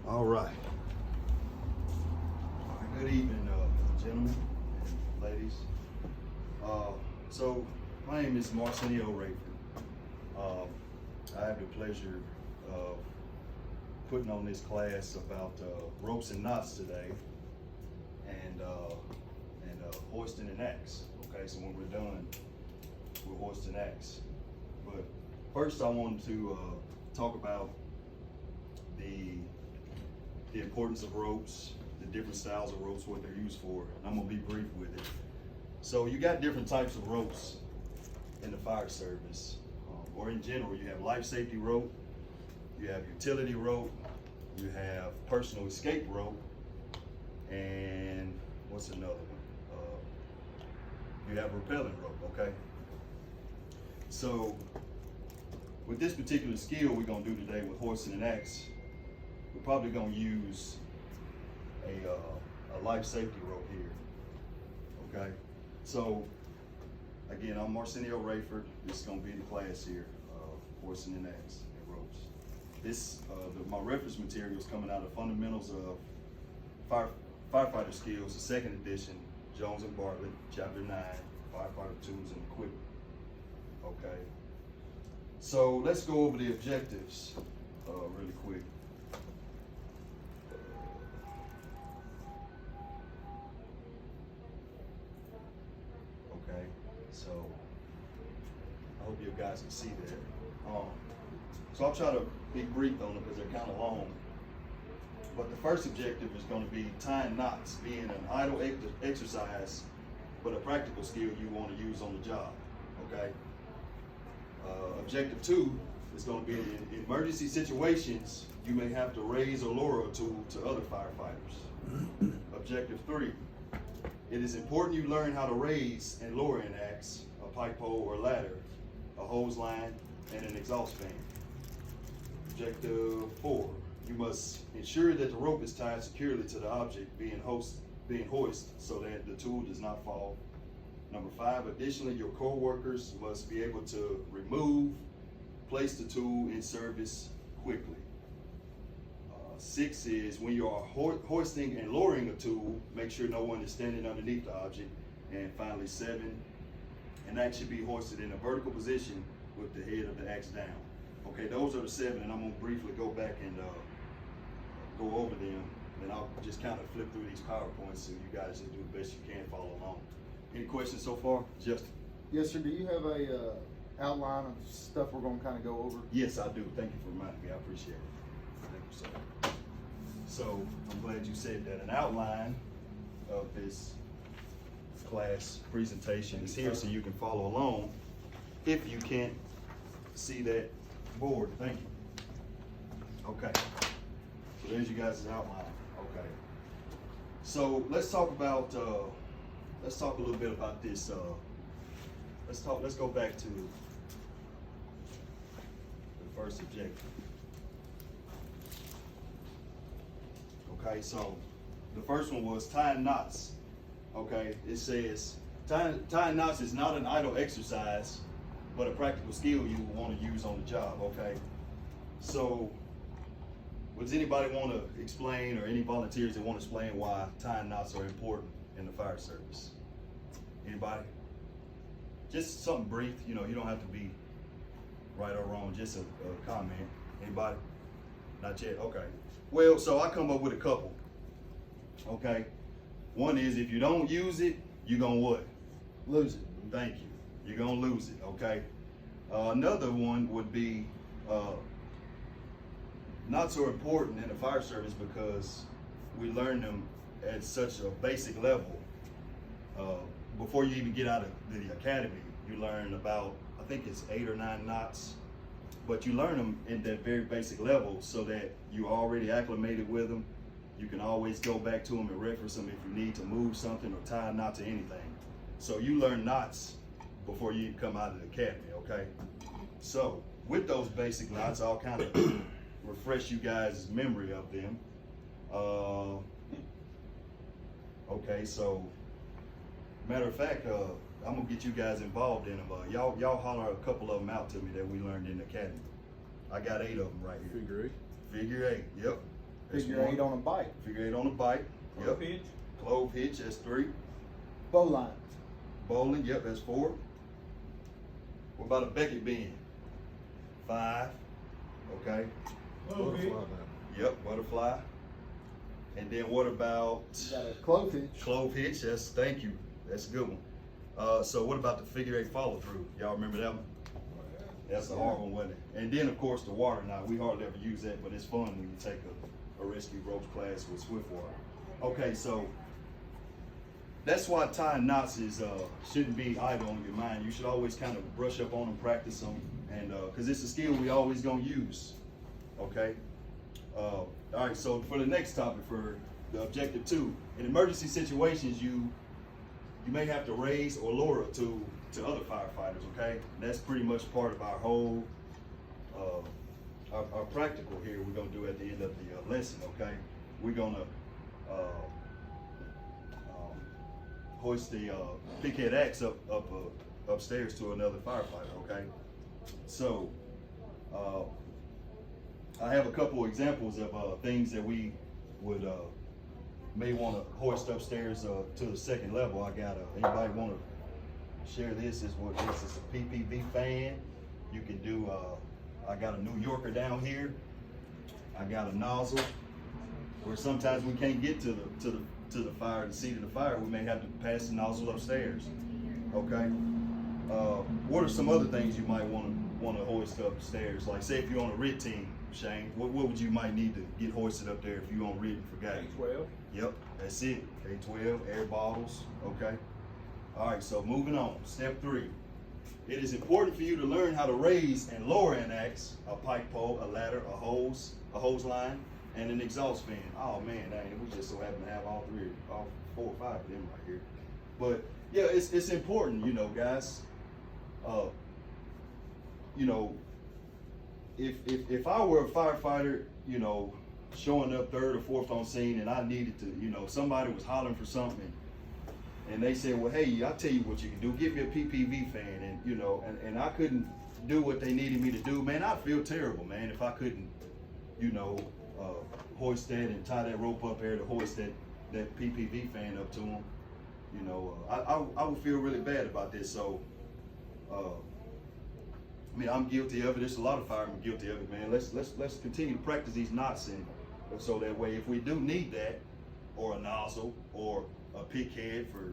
All right. Good evening, gentlemen and ladies. So my name is Marcinio Rayford. I have the pleasure of putting on this class about ropes and knots today, and hoisting an axe. Okay, so when we're done, we'll hoist an axe. But first, I wanted to talk about the importance of ropes, the different styles of ropes, what they're used for. And I'm gonna be brief with it. So you got different types of ropes in the fire service, or in general. You have life safety rope, you have utility rope, you have personal escape rope, and what's another one? You have rappelling rope, okay? So with this particular skill we're gonna do today with hoisting an axe, we're probably gonna use a life safety rope here, okay? So again, I'm Marcinio Rayford. This is gonna be the class here, hoisting an axe and ropes. This, my reference material is coming out of Fundamentals of Firefighter Skills, the second edition, Jones and Bartlett, chapter 9, firefighter tools and equipment, okay? So let's go over the objectives really quick. Okay, so I hope you guys can see that. So I'll try to be brief on them because they're kind of long. But the first objective is going to be tying knots, being an idle exercise, but a practical skill you want to use on the job, okay? Objective 2 is going to be in emergency situations, you may have to raise or lower a tool to other firefighters. Objective 3, it is important you learn how to raise and lower an axe, a pipe pole or ladder, a hose line, and an exhaust fan. Objective 4, you must ensure that the rope is tied securely to the object being hoisted so that the tool does not fall. Number 5, additionally, your co-workers must be able to remove, place the tool in service quickly. 6 is when you are hoisting and lowering a tool, make sure no one is standing underneath the object. And finally 7, an axe should be hoisted in a vertical position with the head of the axe down. Okay, those are the 7, and I'm gonna briefly go back and go over them, and I'll just kind of flip through these PowerPoints so you guys just do the best you can follow along. Any questions so far, Justin? Yes, sir. Do you have a outline of stuff we're going to kind of go over? Yes, I do. Thank you for reminding me. I appreciate it. Thank you, sir. So I'm glad you said that. An outline of this class presentation is here so you can follow along if you can't see that board. Thank you. Okay. So there's you guys' outline. Okay. So let's talk about let's talk a little bit about this. Let's go back to the first objective. Okay, so the first one was tying knots. Okay, it says tying knots is not an idle exercise, but a practical skill you want to use on the job. Okay, so does anybody want to explain, or any volunteers that want to explain why tying knots are important in the fire service? Anybody? Just something brief, you know, you don't have to be right or wrong, just a comment. Anybody? Not yet? Okay. Well, so I come up with a couple. Okay. One is if you don't use it, you're gonna what? Lose it. Thank you. You're gonna lose it, okay? Another one would be not so important in the fire service because we learn them at such a basic level. Before you even get out of the academy, you learn about, I think it's 8 or 9 knots, but you learn them in that very basic level so that you're already acclimated with them. You can always go back to them and reference them if you need to move something or tie a knot to anything. So you learn knots before you even come out of the academy, okay? So with those basic knots, I'll kind of refresh you guys' memory of them. Okay, so Matter of fact, I'm gonna get you guys involved in them. Y'all holler a couple of them out to me that we learned in the academy. I got 8 of them right here. Figure 8. Figure 8, yep. That's Figure 8 one. on a bike. Figure 8 on a bike, yep. Clove hitch. Clove hitch, that's 3. Bow lines. Bowling, yep, that's 4. What about a Beckett bend? 5, okay. Butterfly down. Yep, butterfly. And then what about You got a clove hitch. clove hitch? Thank you. That's a good one. So what about the figure 8 follow through? Y'all remember that one? That's a hard one, wasn't it? And then of course the water knot. We hardly ever use that, but it's fun when you take a rescue ropes class with Swift water. Okay, so that's why tying knots is shouldn't be idle on your mind. You should always kind of brush up on them, practice them, and because it's a skill we always gonna use. Okay. All right. So for the next topic, for the objective 2, in emergency situations, you may have to raise or lower a tool to other firefighters. Okay, and that's pretty much part of our whole our practical here. We're gonna do at the end of the lesson. Okay, we're gonna hoist the pickhead axe upstairs to another firefighter. Okay, so I have a couple examples of things that we would may want to hoist upstairs to the 2nd level. I got anybody want to share this? This is a PPV fan. You can do. I got a New Yorker down here. I got a nozzle. Where sometimes we can't get to the fire, the seat of the fire, we may have to pass the nozzle upstairs. Okay. What are some other things you might want to hoist upstairs? Like say if you're on a RIT team, Shane, what would you might need to get hoisted up there if you're on RIT and forgot? K12. Yep, that's it. K12, air bottles. Okay. All right. So moving on. Step 3. It is important for you to learn how to raise and lower an axe, a pike pole, a ladder, a hose line, and an exhaust fan. Oh man, dang, we just so happen to have all 4 or 5 of them right here. But yeah, it's important, guys. If I were a firefighter, showing up 3rd or 4th on scene, and I needed to, somebody was hollering for something, and they said, well, hey, I'll tell you what you can do. Give me a PPV fan, and I couldn't do what they needed me to do. Man, I'd feel terrible, man, if I couldn't, hoist that and tie that rope up there to hoist that PPV fan up to them. I would feel really bad about this. So, I'm guilty of it. There's a lot of firemen guilty of it, man. Let's continue to practice these knots, and so that way, if we do need that, or a nozzle, or a pick head for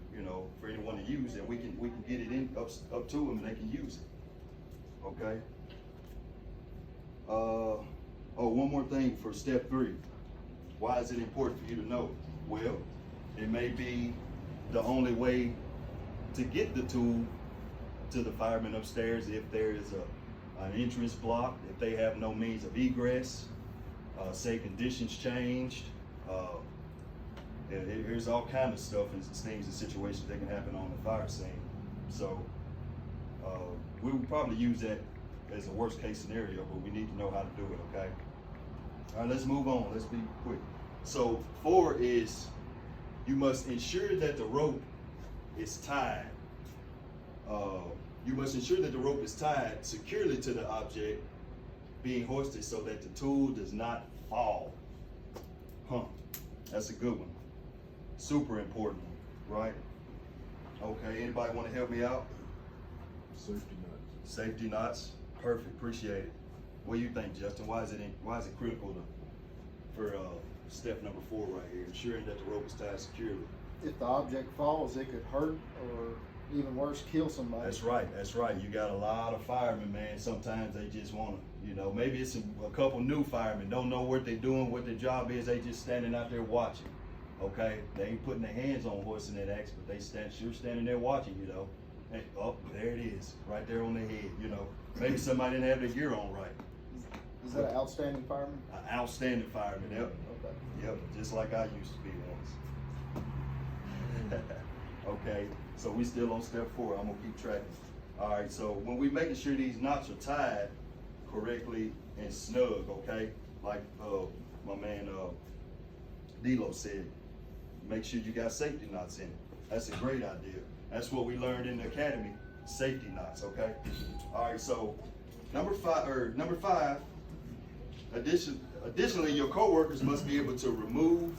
anyone to use, then we can get it in up to them and they can use it. Okay. One more thing for step 3. Why is it important for you to know? Well, it may be the only way to get the tool to the firemen upstairs if there is an entrance blocked, if they have no means of egress, say conditions changed. There's all kind of stuff and things and situations that can happen on the fire scene. So we would probably use that as a worst case scenario, but we need to know how to do it, okay? All right, let's move on. Let's be quick. So 4 is you must ensure that the rope is tied. You must ensure that the rope is tied securely to the object being hoisted so that the tool does not fall. That's a good one. Super important, right? Okay, anybody want to help me out? Safety knots. Safety knots, perfect, appreciate it. What do you think, Justin? Why is it critical for step number 4 right here, ensuring that the rope is tied securely? If the object falls, it could hurt or even worse, kill somebody. That's right. You got a lot of firemen, man. Sometimes they just want to, maybe it's a couple new firemen, don't know what they're doing, what their job is. They just standing out there watching. Okay, they ain't putting their hands on hoisting that axe, but they standing there watching, And, oh, there it is, right there on their head, Maybe somebody didn't have their gear on right. Is that an outstanding fireman? An outstanding fireman, yep. Okay. Yep, just like I used to be once. Okay, so we still on step 4. I'm gonna keep tracking. All right, so when we making sure these knots are tied correctly and snug, okay, like my man Dilo said, make sure you got safety knots in it. That's a great idea. That's what we learned in the academy, safety knots, okay? All right, so number five, additionally, your coworkers must be able to remove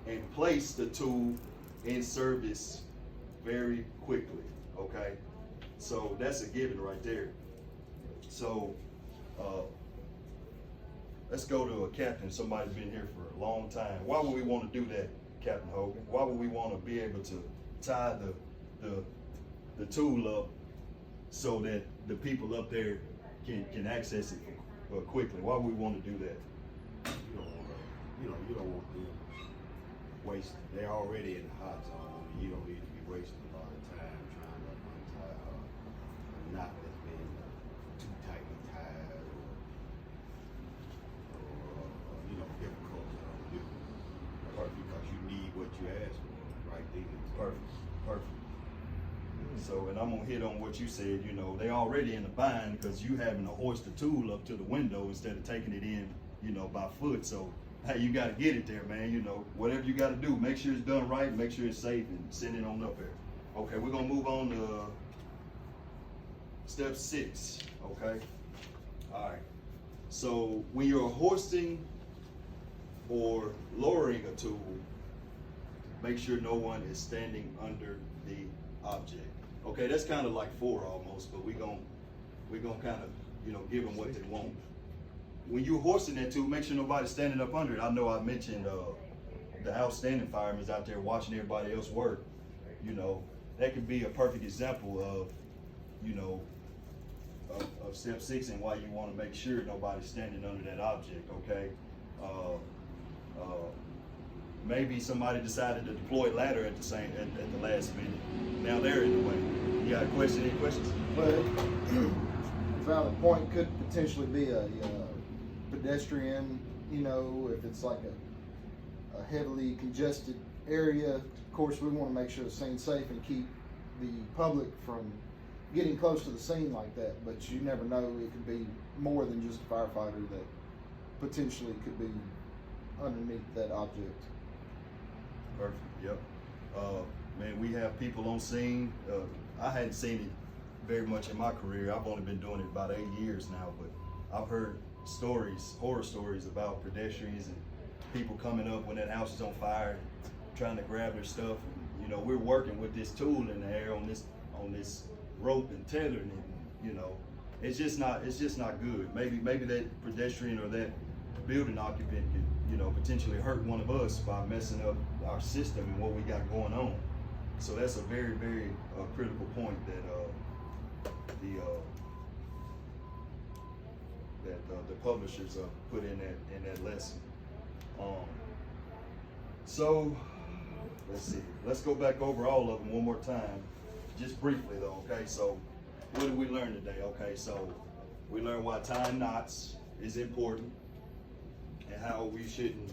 and place the tool in service very quickly, okay? So that's a given right there. So let's go to a captain, somebody's been here for a long time. Why would we want to do that, Captain Hogan? Why would we want to be able to tie the tool up so that the people up there can access it quickly? Why would we want to do that? You don't want them waste. They're already in the hot zone. You don't need to be wasting a lot of time trying to untie a knot that's been too tightly tied or difficult to undo. Because you need what you asked for right then. Perfect. So, and I'm gonna hit on what you said, they already in the bind because you having to hoist the tool up to the window instead of taking it in, by foot. So, hey, you gotta get it there, man, whatever you gotta do, make sure it's done right, make sure it's safe, and send it on up there. Okay, we're gonna move on to step 6, okay? All right, so when you're hoisting or lowering a tool, make sure no one is standing under the object. Okay, that's kind of like 4 almost, but we're gonna kind of, give them what they want. When you're hoisting that tool, make sure nobody's standing up under it. I know I mentioned the outstanding firemen out there watching everybody else work. That could be a perfect example of, of step 6 and why you want to make sure nobody's standing under that object. Okay. Maybe somebody decided to deploy a ladder at the last minute. Now they're in the way. You got a question? Any questions? But a valid point could potentially be a pedestrian, if it's like a heavily congested area. Of course, we want to make sure the scene's safe and keep the public from getting close to the scene like that. But you never know, it could be more than just a firefighter that potentially could be underneath that object. Perfect. Yep. Man, we have people on scene. I hadn't seen it very much in my career. I've only been doing it about 8 years now, but I've heard horror stories about pedestrians and people coming up when that house is on fire, trying to grab their stuff. We're working with this tool in the air on this rope and tethering it. It's just not good. Maybe that pedestrian or that building occupant could, potentially hurt one of us by messing up our system and what we got going on. So that's a very, very critical point that the publishers put in that lesson. So let's see. Let's go back over all of them one more time, just briefly though. Okay. So what did we learn today? Okay. So we learned why tying knots is important and how we shouldn't,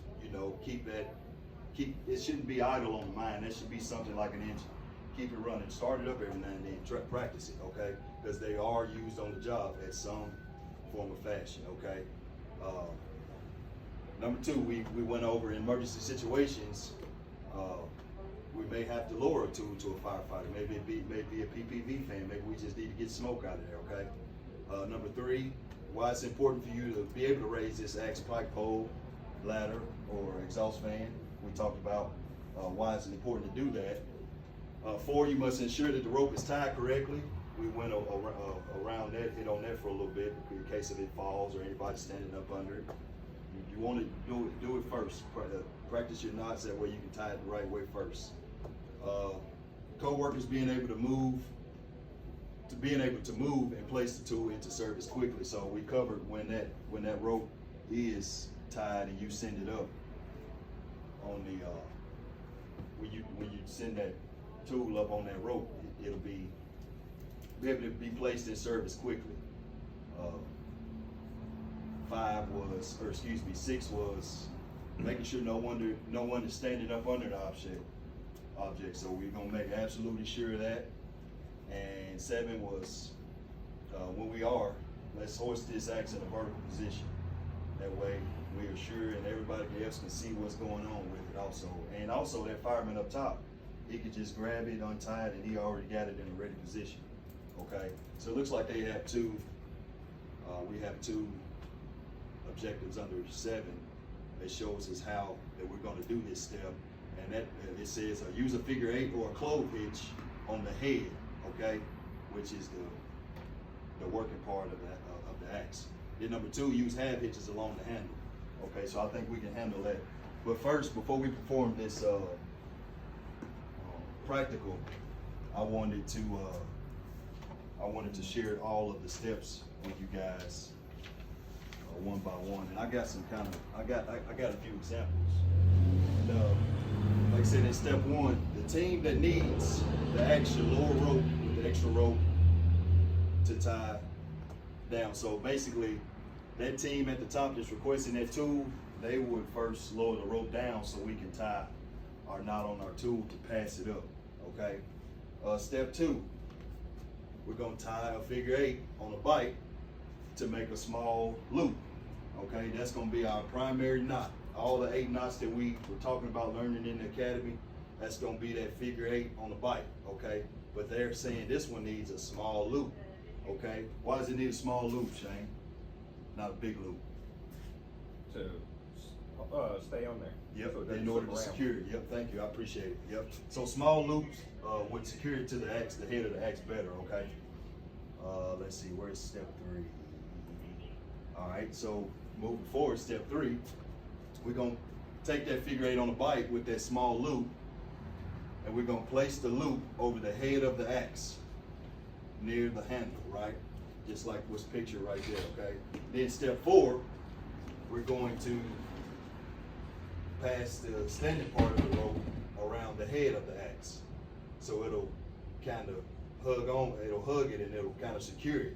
it shouldn't be idle on the mind. That should be something like an engine. Keep it running. Start it up every now and then. Practice it, okay? Because they are used on the job at some form of fashion, okay? Number 2, we went over in emergency situations. We may have to lower a tool to a firefighter. Maybe it may be a PPV fan. Maybe we just need to get smoke out of there, okay? Number 3, why it's important for you to be able to raise this axe, pike pole, ladder, or exhaust fan. We talked about why it's important to do that. 4, you must ensure that the rope is tied correctly. We went around that, hit on that for a little bit in case if it falls or anybody standing up under it. You want to do it first. Practice your knots, that way you can tie it the right way first. Co-workers being able to move and place the tool into service quickly. So we covered when that rope is tied and you send it up on the when you send that tool up on that rope, it'll be able to be placed in service quickly. 6 was making sure no one is standing up under the object. So we're gonna make absolutely sure of that. And 7 was when we are, let's hoist this axe in a vertical position. That way we are sure and everybody else can see what's going on with it also. And also that fireman up top, he could just grab it, untie it, and he already got it in a ready position. Okay, so it looks like they have two. We have two objectives under 7. It shows us how that we're going to do this step, and that it says use a figure 8 or a clove hitch on the head. Okay, which is the working part of the axe. Then number 2, use half hitches along the handle. Okay, so I think we can handle that. But first, before we perform this practical, I wanted to share all of the steps with you guys one by one, and I got I got a few examples. And, like I said, in step 1, the team that needs the extra lower rope with the extra rope to tie down. So basically, that team at the top that's requesting that tool, they would first lower the rope down so we can tie our knot on our tool to pass it up. Okay. Step 2, we're gonna tie a figure 8 on a bite to make a small loop. Okay, that's gonna be our primary knot. All the 8 knots that we were talking about learning in the academy, that's gonna be that figure 8 on the bite. Okay, but they're saying this one needs a small loop. Okay, why does it need a small loop, Shane? Not a big loop. To stay on there. Yep, So it doesn't in order slip to around. secure it. Yep, thank you, I appreciate it. Yep. So small loops would secure it to the axe, the head of the axe better, okay? Let's see, where's step 3? All right, so moving forward, step 3, we're gonna take that figure 8 on the bite with that small loop, and we're gonna place the loop over the head of the axe, near the handle, right? Just like what's pictured right there, okay? Then step 4, we're going to pass the standing part of the rope around the head of the axe. So it'll kind of it'll hug it and it'll kind of secure it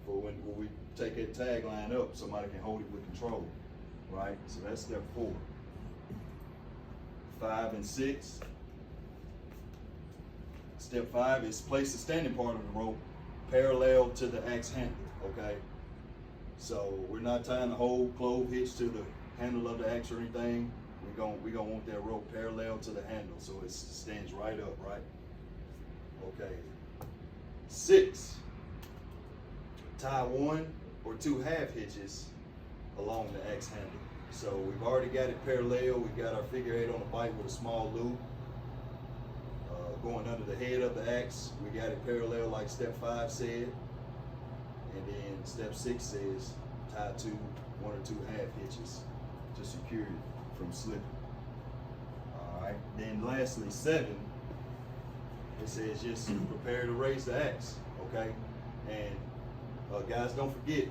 for when we take that tag line up, somebody can hold it with control, right? So that's step 4. 5 and 6. Step 5 is place the standing part of the rope parallel to the axe handle, okay? So we're not tying the whole clove hitch to the handle of the axe or anything. We're gonna want that rope parallel to the handle so it stands right up, right? Okay. 6, tie 1 or 2 half hitches along the axe handle. So we've already got it parallel. We've got our figure 8 on the bite with a small loop going under the head of the axe. We got it parallel like step 5 said. And then step 6 says tie 1 or 2 half hitches to secure it from slipping. All right. Then lastly, 7, it says just prepare to raise the axe. Okay. And guys, don't forget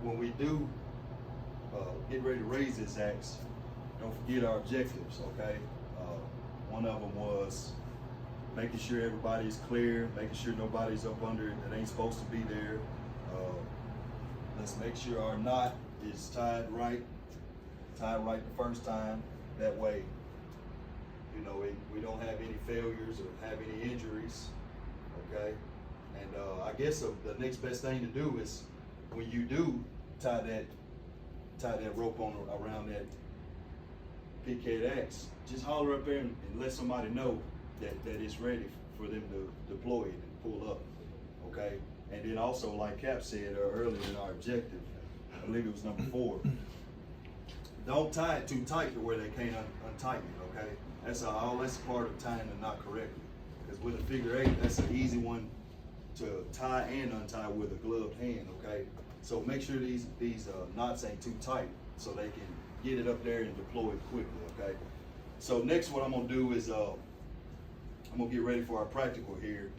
when we do get ready to raise this axe, don't forget our objectives. Okay. One of them was making sure everybody's clear, making sure nobody's up under it that ain't supposed to be there. Let's make sure our knot is tied right the first time. That way, you know, we don't have any failures or have any injuries, okay? And I guess the next best thing to do is when you do tie that rope around that picket axe, just holler up there and let somebody know that it's ready for them to deploy it and pull up, okay? And then also, like Cap said earlier in our objective, I believe it was number 4, don't tie it too tight to where they can't untighten it, okay? That's part of tying the knot correctly. Because with a figure 8, that's an easy one to tie and untie with a gloved hand, okay? So make sure these knots ain't too tight so they can get it up there and deploy it quickly, okay? So next what I'm gonna do is I'm gonna get ready for our practical here.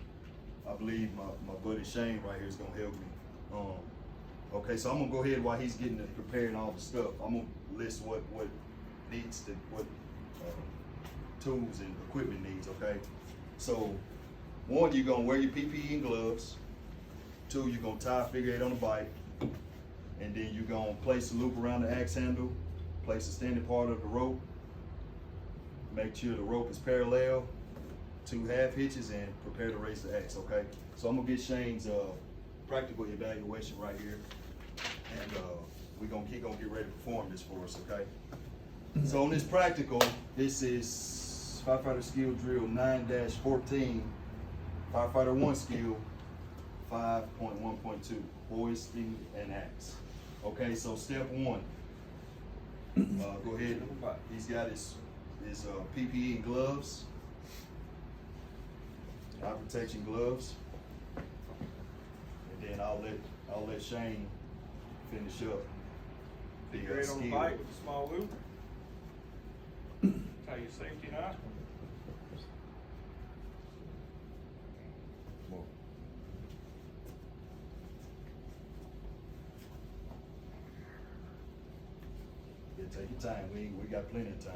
I believe my buddy Shane right here is gonna help me. Okay, so I'm gonna go ahead while he's getting it preparing all the stuff. I'm gonna list what tools and equipment needs. Okay, so 1, you're gonna wear your PPE and gloves. 2, you're gonna tie a figure 8 on the bike, and then you're gonna place a loop around the axe handle, place the standing part of the rope, make sure the rope is parallel, 2 half hitches, and prepare to raise the axe, okay? So I'm gonna get Shane's practical evaluation right here, and we're gonna get ready to perform this for us, okay? So on this practical, this is firefighter skill drill 9-14, firefighter 1 skill 5.1.2, hoisting and axe. Okay, so step 1. Go ahead. He's got his PPE and gloves, eye protection gloves, and then I'll let Shane finish up the Great on the skill. bike with a small loop. Tie your safety knot. More. Yeah, take your time. We got plenty of time.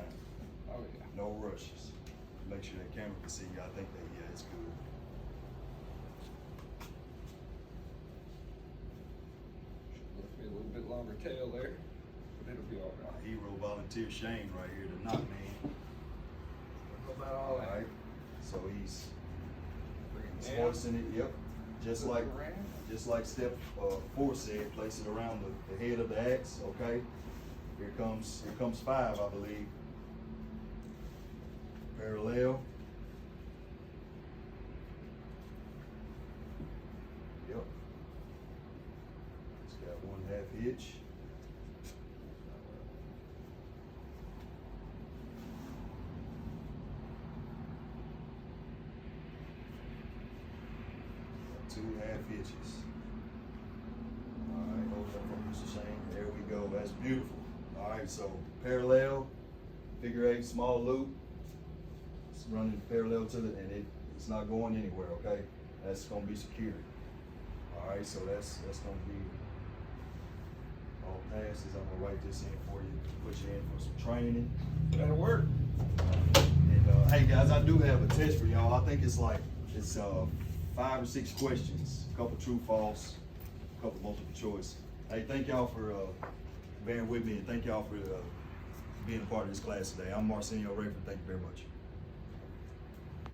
Oh yeah. No rushes. Make sure that camera can see you. I think that, yeah, it's good. Left me a little bit longer tail there, but it'll be all My right. hero volunteer Shane right here to knock me. How about all that? Alright. So he's Yeah. hoisting it, yep. Just like step 4 said, place it around the head of the axe, okay? Here comes 5, I believe. Parallel. Yep. It's got 1/2 hitch. Got 2.5 hitches. Alright, hold that for Mr. Shane. There we go. That's beautiful. Alright, so parallel, figure 8, small loop. It's running parallel to the, and it's not going anywhere, okay? That's gonna be secured. Alright, so that's gonna be all passes. I'm gonna write this in for you, put you in for some training. That'll work. And hey guys, I do have a test for y'all. I think it's 5 or 6 questions, a couple true, false, a couple multiple choice. Hey, thank y'all for bearing with me, and thank y'all for being a part of this class today. I'm Arsenio Rayford. Thank you very much.